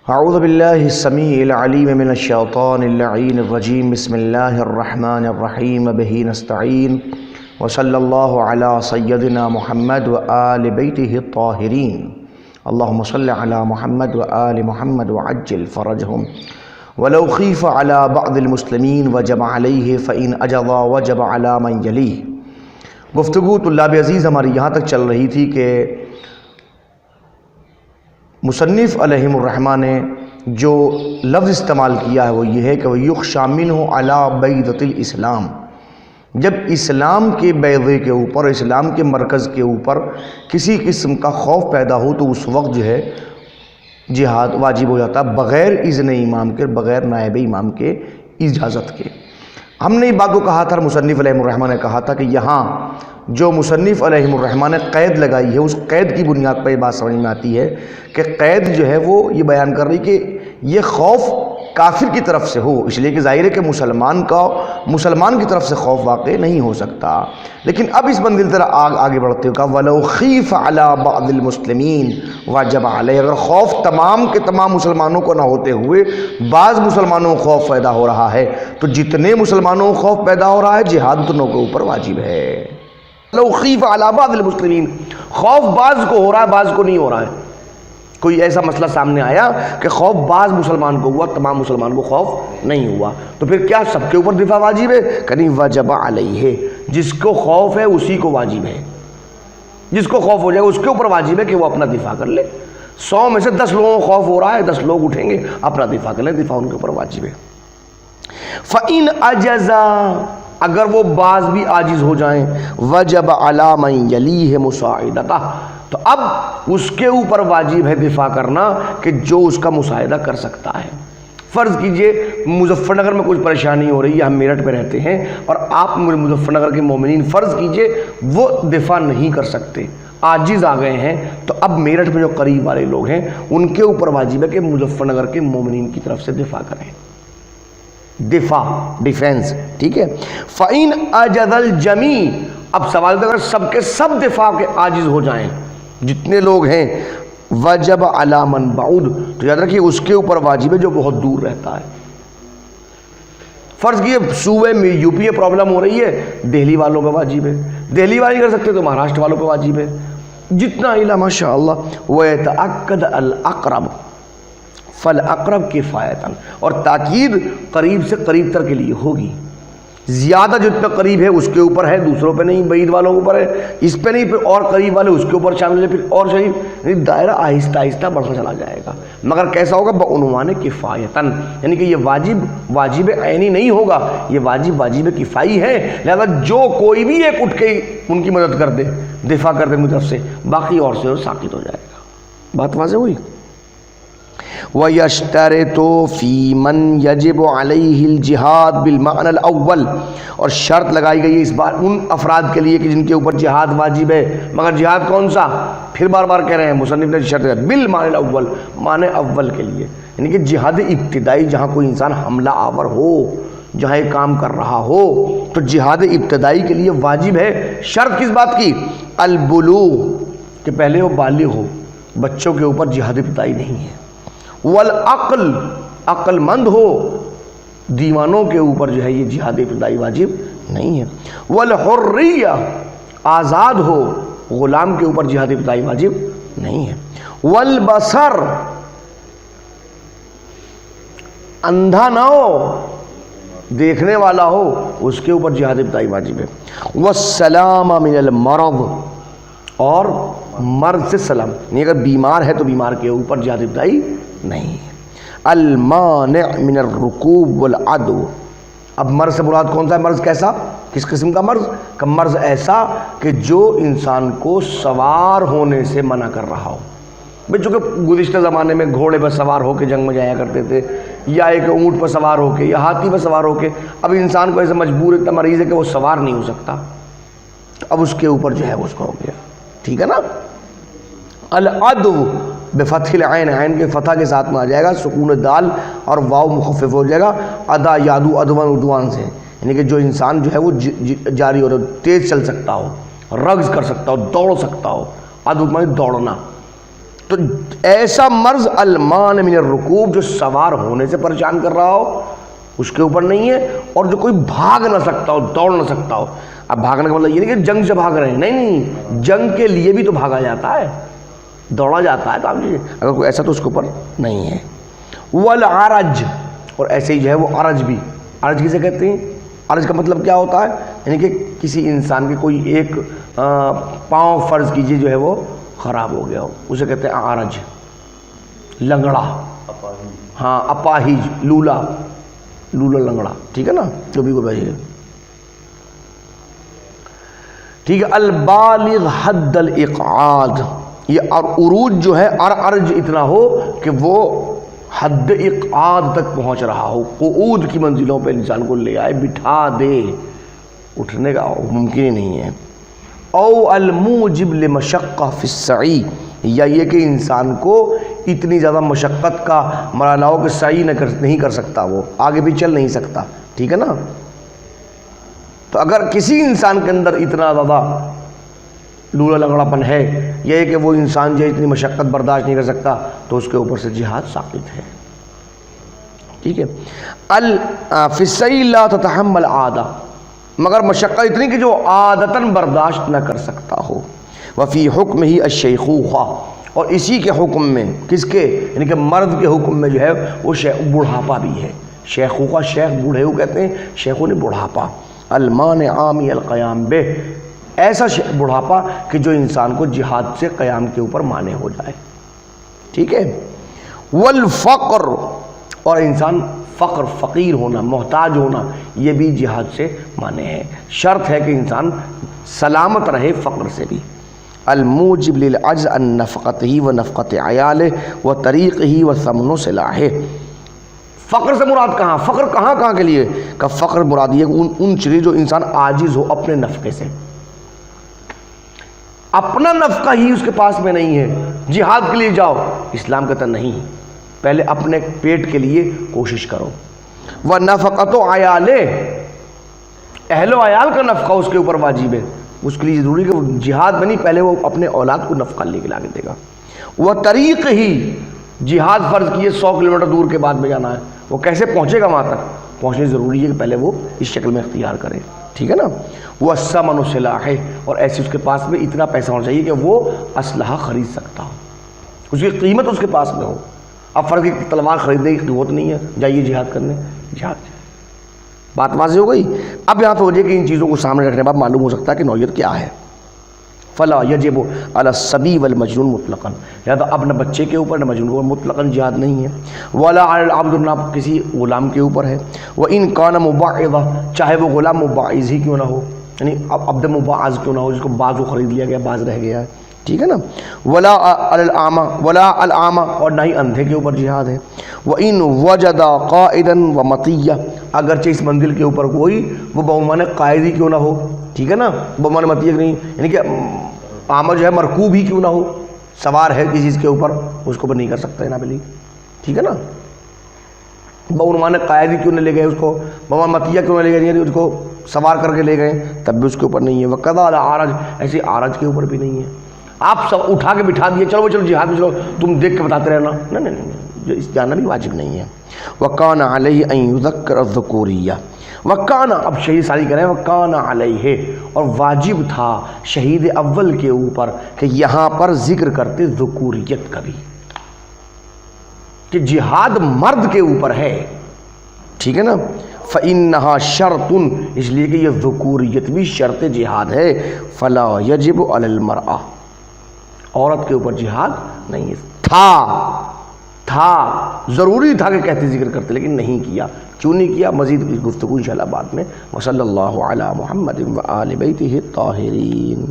اعوذ باللہ السمیع العلیم من الشیطان اللعین الرجیم بسم اللہ الرحمن الرحیم بہ نستعین وصلی اللہ علی سیدنا محمد وآل بیتہ الطاہرین اللہم صل علی محمد وآل محمد وعجل فرجہم ولو خیف علی بعض المسلمین وجب علیہ فإن اجضا وجب علی من یلیہ۔ گفتگو طلاب عزیز ہماری یہاں تک چل رہی تھی کہ مصنف علیہم الرحمہ نے جو لفظ استعمال کیا ہے وہ یہ ہے کہ وَيُخْشَى مِنْهُ عَلَى بَيْضَةِ الْإِسْلَامِ، جب اسلام کے بیضے کے اوپر، اسلام کے مرکز کے اوپر کسی قسم کا خوف پیدا ہو تو اس وقت جو ہے جہاد واجب ہو جاتا بغیر اذن امام کے، بغیر نائب امام کے اجازت کے۔ ہم نے اس بات کو کہا تھا، مصنف علیہ الرحمہ نے کہا تھا کہ یہاں جو مصنف علیہ الرحمہ نے قید لگائی ہے اس قید کی بنیاد پر یہ بات سمجھ میں آتی ہے کہ قید جو ہے وہ یہ بیان کر رہی کہ یہ خوف کافر کی طرف سے ہو، اس لیے کہ ظاہر ہے کہ مسلمان کی طرف سے خوف واقع نہیں ہو سکتا۔ لیکن اب اس بندل طرح آگے بڑھتے ہوئے کہا وَلَوْ خِيفَ عَلَى بَعْضِ الْمُسْلِمِينَ وَجَبَ عَلَيْهِ، اگر خوف تمام کے تمام مسلمانوں کو نہ ہوتے ہوئے بعض مسلمانوں کو خوف پیدا ہو رہا ہے تو جتنے مسلمانوں کو خوف پیدا ہو رہا ہے جہاد اتنوں کے اوپر واجب ہے۔ لو خیف علی بعض المسلمین، خوف بعض کو ہو رہا ہے بعض کو نہیں ہو رہا ہے۔ کوئی ایسا مسئلہ سامنے آیا کہ خوف بعض مسلمان کو ہوا، تمام مسلمان کو خوف نہیں ہوا، تو پھر کیا سب کے اوپر دفاع واجب ہے؟ کہ وجب علیہ، جس کو خوف ہے اسی کو واجب ہے، جس کو خوف ہو جائے اس کے اوپر واجب ہے کہ وہ اپنا دفاع کر لے۔ 100 میں سے 10 لوگوں کو خوف ہو رہا ہے، 10 لوگ اٹھیں گے اپنا دفاع کر لیں، دفاع ان کے اوپر واجب ہے۔ فَإِنْ أَجَزَا، اگر وہ بعض بھی عاجز ہو جائیں، وجب علی من یلیہ مساعدتہ، تو اب اس کے اوپر واجب ہے دفاع کرنا کہ جو اس کا مساعدہ کر سکتا ہے۔ فرض کیجئے مظفر نگر میں کچھ پریشانی ہو رہی ہے، ہم میرٹھ پہ رہتے ہیں اور آپ مظفر نگر کے مومنین فرض کیجئے وہ دفاع نہیں کر سکتے، عاجز آ گئے ہیں، تو اب میرٹھ میں جو قریب والے لوگ ہیں ان کے اوپر واجب ہے کہ مظفر نگر کے مومنین کی طرف سے دفاع کریں، دفاع، ڈیفینس، ٹھیک ہے۔ فَإِنْ أَجَزَ الْجَمِيعُ، اب سوال اگر سب کے سب دفاع کے عاجز ہو جائیں، جتنے لوگ ہیں، وجب علی من بعود، تو یاد رکھیے اس کے اوپر واجب ہے جو بہت دور رہتا ہے۔ فرض کیے صوبے میں یو پی میں پرابلم ہو رہی ہے، دہلی والوں پہ واجب ہے، دہلی والے نہیں کر سکتے تو مہاراشٹر والوں پہ واجب ہے، جتنا علا ماشاء اللہ۔ وَيَتَأَكَّدَ الْأَقْرَبُ فَالْأَقْرَبُ کِفَایَةً، اور تاکید قریب سے قریب تر کے لیے ہوگی، زیادہ جتنا قریب ہے اس کے اوپر ہے، دوسروں پہ نہیں، بعید والوں کے اوپر ہے، اس پہ نہیں، پھر اور قریب والے اس کے اوپر شامل ہے، پھر اور شریف، دائرہ آہستہ آہستہ بڑھتا چلا جائے گا، مگر کیسا ہوگا؟ بعنوان کفایتاً، یعنی کہ یہ واجب عینی نہیں ہوگا، یہ واجب کفائی ہے، لہذا جو کوئی بھی ایک اٹھ کے ان کی مدد کر دے، دفاع کر دے ان کی طرف سے، باقی اور سے ساکت ہو جائے گا۔ بات واضح ہوئی؟ وَيَشْتَرِطُ فِي مَنْ يَجِبُ عَلَيْهِ الْجِهَادُ بِالْمَعْنَى الْأَوَّلِ، اور شرط لگائی گئی ہے اس بار ان افراد کے لیے کہ جن کے اوپر جہاد واجب ہے، مگر جہاد کون سا؟ پھر بار بار کہہ رہے ہیں مصنف نے شرط لگائی بالمعنی الاول، معنی اول کے لیے، یعنی کہ جہاد ابتدائی، جہاں کوئی انسان حملہ آور ہو، جہاں ایک کام کر رہا ہو تو جہاد ابتدائی کے لیے واجب ہے۔ شرط کس بات کی؟ البلوغ، کہ پہلے وہ بالغ ہو، بچوں کے اوپر جہاد ابتدائی نہیں ہے۔ والعقل، عقل مند ہو، دیوانوں کے اوپر جو ہے یہ جہاد ابتدائی واجب نہیں ہے۔ والحریہ، آزاد ہو، غلام کے اوپر جہاد ابتدائی واجب نہیں ہے۔ والبصر، اندھا نہ ہو، دیکھنے والا ہو، اس کے اوپر جہاد ابتدائی واجب ہے۔ والسلام من المرض، اور مرض سے سلام، یعنی اگر بیمار ہے تو بیمار کے اوپر جہاد ابتدائی نہیں ہے۔ المانع من الرکوب والعدو، اب مرض سے مراد کون سا ہے؟ مرض کیسا؟ کس قسم کا مرض؟ کہ مرض ایسا کہ جو انسان کو سوار ہونے سے منع کر رہا ہو۔ بھئی چونکہ گزشتہ زمانے میں گھوڑے پر سوار ہو کے جنگ میں جایا کرتے تھے، یا ایک اونٹ پر سوار ہو کے، یا ہاتھی پر سوار ہو کے، اب انسان کو ایسے مجبور اتنا مریض ہے کہ وہ سوار نہیں ہو سکتا، تو اب اس کے اوپر جو ہے وہ اس کو ہو گیا، ٹھیک ہے نا۔ العدو بفتح العین، عین کے فتح کے ساتھ میں آ جائے گا، سکون دال اور واو مخفف ہو جائے گا، ادا یادو ادوان ادوان سے، یعنی کہ جو انسان جو ہے وہ جاری ہو رہا ہو، تیز چل سکتا ہو، رقص کر سکتا ہو، دوڑ سکتا ہو، ادو میں دوڑنا، تو ایسا مرض المان من الرکوب، جو سوار ہونے سے پریشان کر رہا ہو اس کے اوپر نہیں ہے، اور جو کوئی بھاگ نہ سکتا ہو، دوڑ نہ سکتا ہو. اب بھاگنے کا مطلب یہ نہیں کہ جنگ سے بھاگ رہے ہیں، نہیں، جنگ کے لیے بھی تو بھاگا جاتا ہے، دوڑا جاتا ہے. تو آپ اگر کوئی ایسا تو اس کے اوپر نہیں ہے. والعرج، اور ایسے ہی جو ہے وہ عرج بھی. عرج کسے کہتے ہیں؟ عرج کا مطلب کیا ہوتا ہے؟ یعنی کہ کسی انسان کے کوئی ایک پاؤں فرض کیجئے جو ہے وہ خراب ہو گیا ہو، اسے کہتے ہیں عرج. لنگڑا، ہاں اپاہج، لولا لنگڑا، ٹھیک ہے نا، جو بھی کوئی بھائی ہے. ٹھیک ہے. البالغ حد الاقعاد، یہ عروج جو ہے عرج اتنا ہو کہ وہ حد اقعاد تک پہنچ رہا ہو، قعود کی منزلوں پہ انسان کو لے آئے، بٹھا دے، اٹھنے کا ممکن ہی نہیں ہے. او الموجب لمشقہ فی السعی، یا یہ کہ انسان کو اتنی زیادہ مشقت کا مرحلہ ہو کہ سعی نہیں کر سکتا، وہ آگے بھی چل نہیں سکتا. ٹھیک ہے نا. تو اگر کسی انسان کے اندر اتنا زیادہ لولا لنگڑا پن ہے، یہ کہ وہ انسان جو اتنی مشقت برداشت نہیں کر سکتا، تو اس کے اوپر سے جہاد ساقط ہے. ٹھیک ہے. فی السعی لا تتحمل عادہ، مگر مشقت اتنی کہ جو عادتاً برداشت نہ کر سکتا ہو. وفی حکم ہی الشیخوخہ، اور اسی کے حکم میں، کس کے؟ یعنی کہ مرد کے حکم میں جو ہے وہ بڑھاپا بھی ہے. شیخوخہ، شیخ بوڑھے کو کہتے ہیں، شیخوں نے بڑھاپا. المانع من القیام بہ، ایسا بڑھاپا کہ جو انسان کو جہاد سے قیام کے اوپر مانع ہو جائے. ٹھیک ہے. والفقر، اور انسان فقیر ہونا، محتاج ہونا، یہ بھی جہاد سے مانع ہے. شرط ہے کہ انسان سلامت رہے فقر سے بھی. الموجب للعجز عن نفقته ونفقة عیاله وطریقه وثمن سلاحه. فقر سے مراد کہاں؟ فقر کہاں کے لیے؟ کہ فقر مراد یہ ان چیزیں جو انسان عاجز ہو اپنے نفقے سے، اپنا نفقہ ہی اس کے پاس میں نہیں ہے. جہاد کے لیے جاؤ، اسلام کہتا نہیں، پہلے اپنے پیٹ کے لیے کوشش کرو. وَنَفَقَةُ عَيَالِهِ، اہل و عیال کا نفقہ اس کے اوپر واجب ہے. اس کے لیے ضروری کہ وہ جہاد بنی، پہلے وہ اپنے اولاد کو نفقہ لے کے لا کے دے گا. وَطَرِيقِ ہی، جہاد فرض کیے 100 کلومیٹر دور کے بعد میں جانا ہے، وہ کیسے پہنچے گا وہاں تک؟ پہنچنے ضروری ہے کہ پہلے وہ اس شکل میں اختیار کرے. ٹھیک ہے نا. وَالثَّمَنُ سِلَاحِ، اور ایسے اس کے پاس میں اتنا پیسہ ہونا چاہیے کہ وہ اسلحہ خرید سکتا ہو، اس کی قیمت اس کے پاس میں ہو. اب فرض کی تلوار خریدنے کی قوت نہیں ہے، جائیے جہاد کرنے، جہاد. بات واضح ہو گئی. اب یہاں تو ہو جائے کہ ان چیزوں کو سامنے رکھنے کے بعد معلوم ہو سکتا ہے کہ نوعیت کیا ہے. فلا یجب علی الصبی والمجنون مطلقاً، یا تو اب نہ بچے کے اوپر نہ مجنون کے اوپر مطلقاً جہاد نہیں ہے. ولا علی العبد، نہ کسی غلام کے اوپر ہے. وان کان مبعضا، چاہے وہ غلام مبعض ہی کیوں نہ ہو، یعنی عبد مبعض کیوں نہ ہو، جس کو بعض وہ خرید لیا گیا، بعض رہ گیا ہے. ٹھیک ہے نا. ولا علی الاعمى، ولا الاعمى، اور نہ ہی اندھے کے اوپر جہاد ہے. وان وجد قائدا ومطیہ، اگرچہ اس منزل کے اوپر کوئی وہ بہمان قائد ہی کیوں نہ ہو. ٹھیک ہے نا. بہمان مطیہ نہیں، یعنی کہ اعمى جو ہے مرکوب ہی کیوں نہ ہو، سوار ہے کسی چیز کے اوپر، اس کو نہیں کر سکتا ہے نا بلی. ٹھیک ہے نا. بہمان قائد ہی کیوں نہ لے گئے اس کو، بہمان مطیہ کیوں نہ لے گئے، اس کو سوار کر کے لے گئے، تب بھی اس کے اوپر نہیں ہے. وقضا علی عارج، ایسے عارج کے اوپر بھی نہیں ہے. آپ سب اٹھا کے بٹھا دیے، چلو جہاد میں چلو، تم دیکھ کے بتاتے رہنا، نہیں، اس جانا بھی واجب نہیں ہے. وَكَانَ عَلَيْهِ أَن يُذَكِّرَ الذُّكُورِيَّةَ، وَكَانَ، اب شہید ساری کریں، وَكَانَ عَلَيْهِ، اور واجب تھا شہید اول کے اوپر کہ یہاں پر ذکر کرتے ذکوریت کا بھی، کہ جہاد مرد کے اوپر ہے. ٹھیک ہے نا. فَإِنَّهَا شَرْطٌ، اس لیے کہ یہ ذکوریت بھی شرط جہاد ہے. فَلَا يَجِبُ عَلَى الْمَرْأَةِ، عورت کے اوپر جہاد نہیں ہے. تھا ضروری تھا کہ کہتے ذکر کرتے، لیکن نہیں کیا. کیوں نہیں کیا؟ مزید گفتگو انشاءاللہ بعد میں. وصلی اللہ علی محمد وآل بیتہ الطاہرین.